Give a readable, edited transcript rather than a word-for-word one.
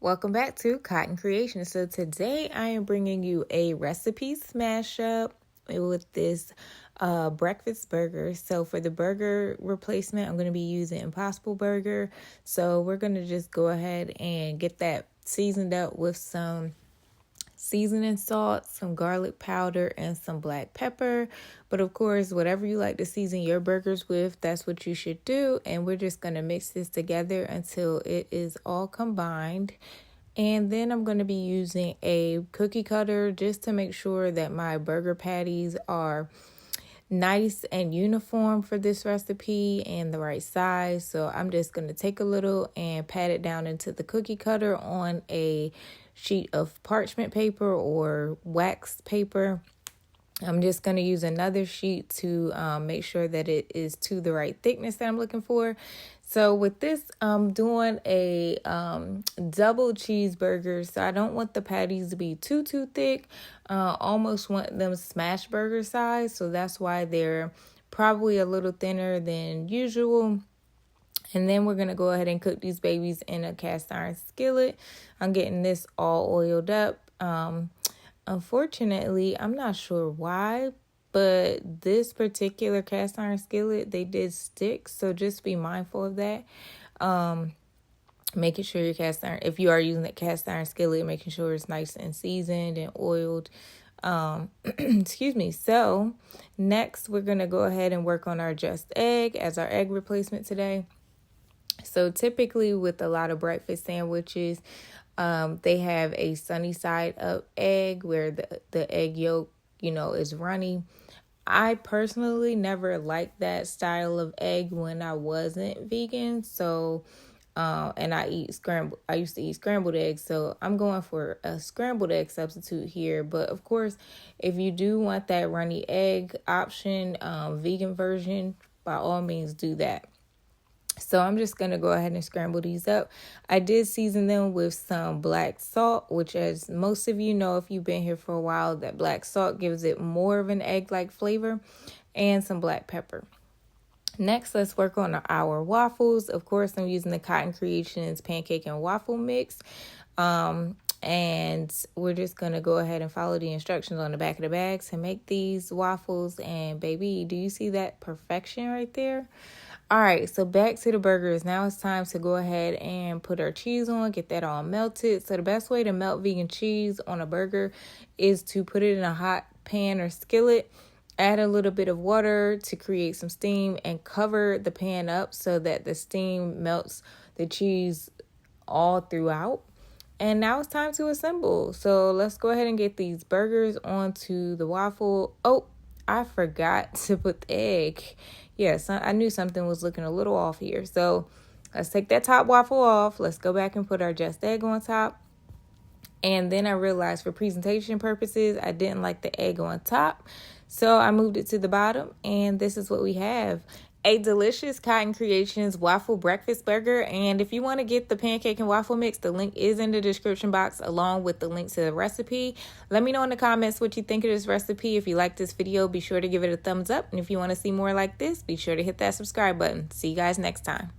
Welcome back to Cotton Creation. So today I am bringing you a recipe smash up with this breakfast burger. So for the burger replacement, I'm going to be using Impossible Burger. So we're going to just go ahead and get that seasoned up with some seasoning salt, some garlic powder, and some black pepper. But of course, whatever you like to season your burgers with, that's what you should do. And we're just going to mix this together until it is all combined. And then I'm going to be using a cookie cutter just to make sure that my burger patties are nice and uniform for this recipe and the right size. So I'm just going to take a little and pat it down into the cookie cutter on a sheet of parchment paper or wax paper. I'm just going to use another sheet to make sure that it is to the right thickness that I'm looking for. So with this, I'm doing a double cheeseburger. So I don't want the patties to be too thick. Almost want them smash burger size. So that's why they're probably a little thinner than usual. And then we're going to go ahead and cook these babies in a cast iron skillet. I'm getting this all oiled up. Unfortunately, I'm not sure why, but this particular cast iron skillet, they did stick. So just be mindful of that. Making sure your cast iron, if you are using that cast iron skillet, making sure it's nice and seasoned and oiled. Excuse me. So next, we're going to go ahead and work on our just egg as our egg replacement today. So typically with a lot of breakfast sandwiches, they have a sunny side up egg where the egg yolk, is runny. I personally never liked that style of egg when I wasn't vegan. So, and I used to eat scrambled eggs. So I'm going for a scrambled egg substitute here. But of course, if you do want that runny egg option, vegan version, by all means do that. So I'm just going to go ahead and scramble these up. I did season them with some black salt, which, as most of you know, if you've been here for a while, that black salt gives it more of an egg-like flavor, and some black pepper. Next, let's work on our waffles. Of course, I'm using the Cotton Creations pancake and waffle mix. And we're just going to go ahead and follow the instructions on the back of the bag to make these waffles. And baby, do you see that perfection right there? All right, so back to the burgers. Now it's time to go ahead and put our cheese on, get that all melted. So the best way to melt vegan cheese on a burger is to put it in a hot pan or skillet, add a little bit of water to create some steam, and cover the pan up so that the steam melts the cheese all throughout. And now it's time to assemble. So let's go ahead and get these burgers onto the waffle. Oh, I forgot to put the egg. Yes, I knew something was looking a little off here. So let's take that top waffle off. Let's go back and put our just egg on top. And then I realized for presentation purposes, I didn't like the egg on top. So I moved it to the bottom, and this is what we have. A delicious Cotton Creations waffle breakfast burger. And if you want to get the pancake and waffle mix, the link is in the description box along with the link to the recipe. Let me know in the comments what you think of this recipe. If you like this video, be sure to give it a thumbs up. And if you want to see more like this, be sure to hit that subscribe button. See you guys next time.